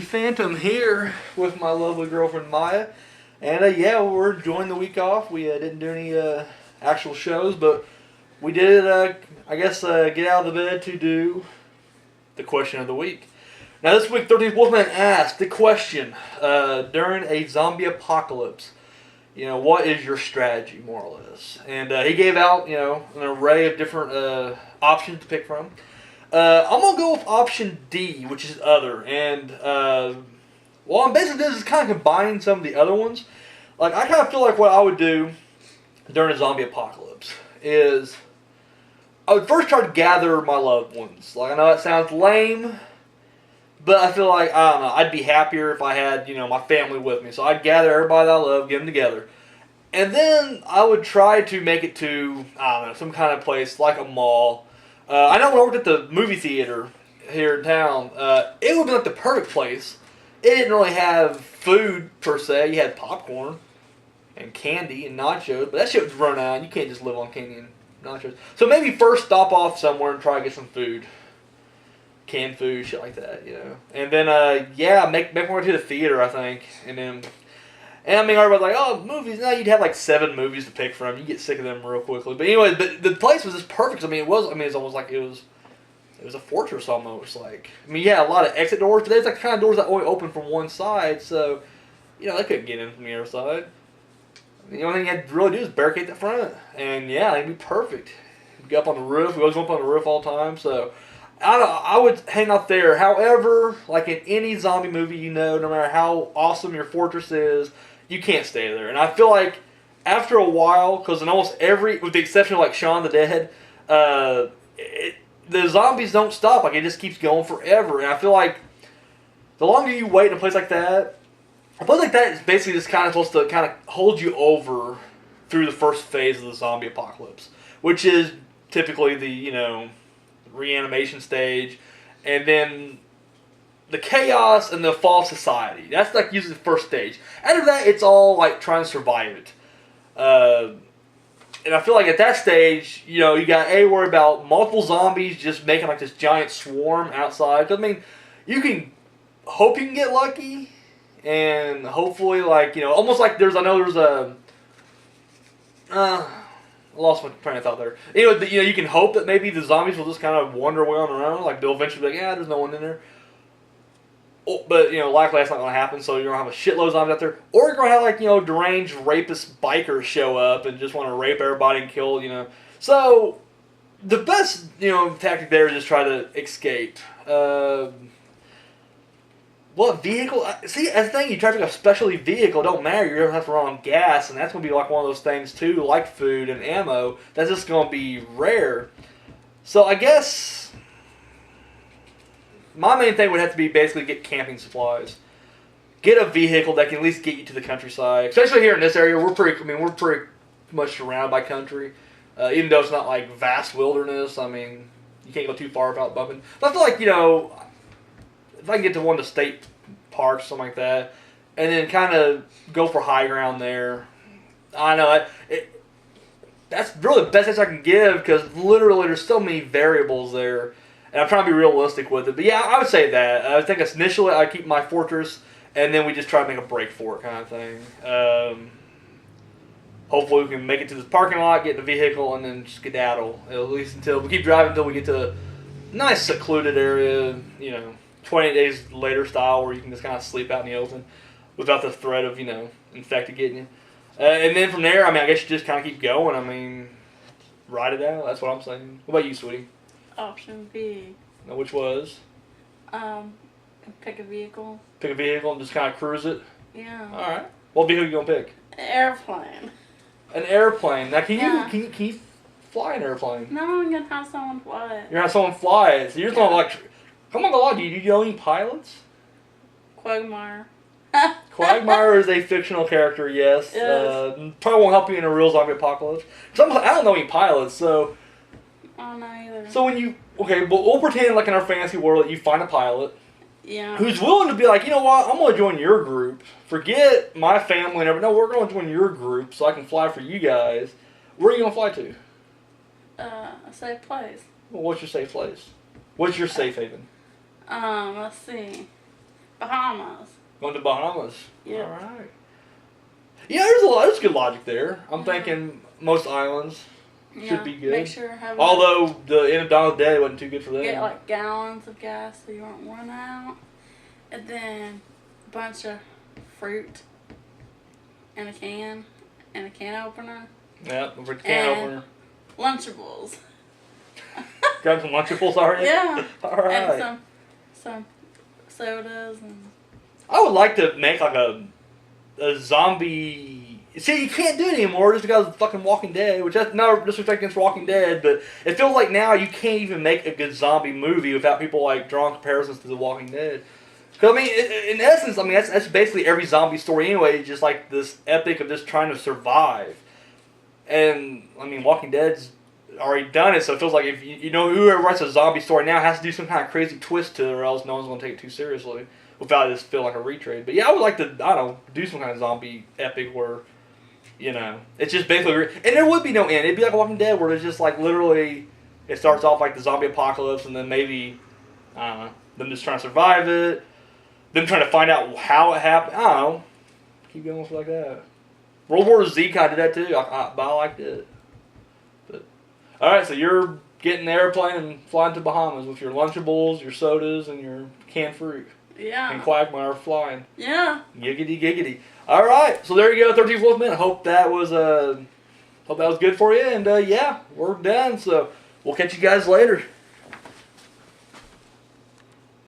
Phantom here with my lovely girlfriend Maya. And yeah, we're enjoying the week off. We didn't do any actual shows, but we did, get out of the bed to do the question of the week. Now this week, 13th Wolfman asked the question, during a zombie apocalypse, what is your strategy, more or less? And he gave out, an array of different options to pick from. I'm going to go with option D, which is other. And what I'm basically doing is kind of combining some of the other ones. Like, I kind of feel like what I would do during a zombie apocalypse is I would first try to gather my loved ones. Like, I know that sounds lame, but I feel like, I don't know, I'd be happier if I had, my family with me. So I'd gather everybody that I love, get them together. And then I would try to make it to, I don't know, some kind of place like a mall. I know when I worked at the movie theater here in town, it would be like the perfect place. It didn't really have food per se. You had popcorn and candy and nachos, but that shit was run out. You can't just live on candy and nachos. So maybe first stop off somewhere and try to get some food. Canned food, shit like that, And then, make my way to the theater, I think. And I mean, everybody's like, oh, movies. No, you'd have like 7 movies to pick from. You get sick of them real quickly. But anyway, the place was just perfect. It's almost like it was a fortress almost. Like, a lot of exit doors, but there's like kind of doors that only open from one side. So, they couldn't get in from the other side. The only thing you had to really do is barricade the front. And yeah, it'd be perfect. We'd go up on the roof. We always went up on the roof all the time. So, I would hang out there. However, like in any zombie movie, no matter how awesome your fortress is, you can't stay there. And I feel like after a while, because in almost every, with the exception of like Shaun the Dead, the zombies don't stop. Like, it just keeps going forever. And I feel like the longer you wait in a place like that, is basically just kind of supposed to kind of hold you over through the first phase of the zombie apocalypse, which is typically the, reanimation stage, and then the chaos and the fall of society. That's like usually the first stage. After that, it's all like trying to survive it. And I feel like at that stage, you got worry about multiple zombies just making like this giant swarm outside. 'Cause, you can hope you can get lucky, and hopefully almost like there's a I lost my train of thought there. Anyway, you can hope that maybe the zombies will just kind of wander away on their own. Like, they'll eventually be like, there's no one in there. Oh, but, likely that's not going to happen, so you're going to have a shitload of zombies out there. Or you're going to have, deranged rapist bikers show up and just want to rape everybody and kill, So, the best, tactic there is just try to escape. What vehicle? See, as the thing, you try to pick a specialty vehicle, don't matter, you're going to have to run on gas, and that's going to be like one of those things too, like food and ammo, that's just going to be rare. So I guess my main thing would have to be basically get camping supplies. Get a vehicle that can at least get you to the countryside. Especially here in this area, we're pretty much surrounded by country. Even though it's not like vast wilderness, you can't go too far without bumping. But I feel like, if I can get to one of the state parks, something like that, and then kind of go for high ground there, I know that's really the best answer I can give, because literally there's so many variables there, and I'm trying to be realistic with it. But yeah, I would say that. I think initially I keep my fortress, and then we just try to make a break for it, kind of thing. Hopefully we can make it to this parking lot, get in the vehicle, and then skedaddle. At least until we keep driving until we get to a nice secluded area, 28 days later style, where you can just kind of sleep out in the open without the threat of, infected getting you. And then from there, I guess you just kind of keep going. Ride it out. That's what I'm saying. What about you, sweetie? Option B. Now, which was? Pick a vehicle. Pick a vehicle and just kind of cruise it? Yeah. All right. What vehicle you going to pick? An airplane. An airplane. Now, can you fly an airplane? No, I'm going to have someone fly it. You're going to have someone fly it. So you're just going to come on, the law. Do you know any pilots? Quagmire. Quagmire is a fictional character, yes. Probably won't help you in a real zombie apocalypse. I don't know any pilots, so... I don't know either. So when you... Okay, but we'll pretend like in our fantasy world that you find a pilot. Yeah. Who's willing to be like, you know what, I'm going to join your group. Forget my family and everything. No, we're going to join your group so I can fly for you guys. Where are you going to fly to? A safe place. Well, what's your safe place? What's your safe haven? Let's see. Bahamas. Going to Bahamas. Yep. All right. Yeah, there's good logic there. I'm thinking most islands should be good. Make sure have Although the end of Dawn of the Dead wasn't too good for them. get like gallons of gas so you won't run out, and then a bunch of fruit in a can and a can opener. Yeah, for the can opener. Lunchables. Got some Lunchables already? Yeah. All right. And some sodas and. I would like to make like a zombie. See, you can't do it anymore just because of fucking Walking Dead, which that's no disrespect against Walking Dead, but it feels like now you can't even make a good zombie movie without people like drawing comparisons to The Walking Dead. Because I mean, in essence, I mean that's basically every zombie story anyway, just like this epic of just trying to survive. And I mean, Walking Dead's already done it, so it feels like if you know whoever writes a zombie story now has to do some kind of crazy twist to it, or else no one's going to take it too seriously without it just feel like a retread. But yeah, I would like to, I don't know, do some kind of zombie epic where, you know, it's just basically, and there would be no end. It'd be like Walking Dead where it's just like literally, it starts off like the zombie apocalypse, and then maybe, I don't know, them just trying to survive it, them trying to find out how it happened. I don't know. Keep going with like that. World War Z kind of did that too, but I liked it. But alright, so you're getting in the airplane and flying to Bahamas with your Lunchables, your sodas, and your canned fruit. Yeah. And Quagmire flying. Yeah. Giggity giggity. All right, so there you go, 13th Wolfman. I hope that was good for you. And yeah, we're done. So we'll catch you guys later.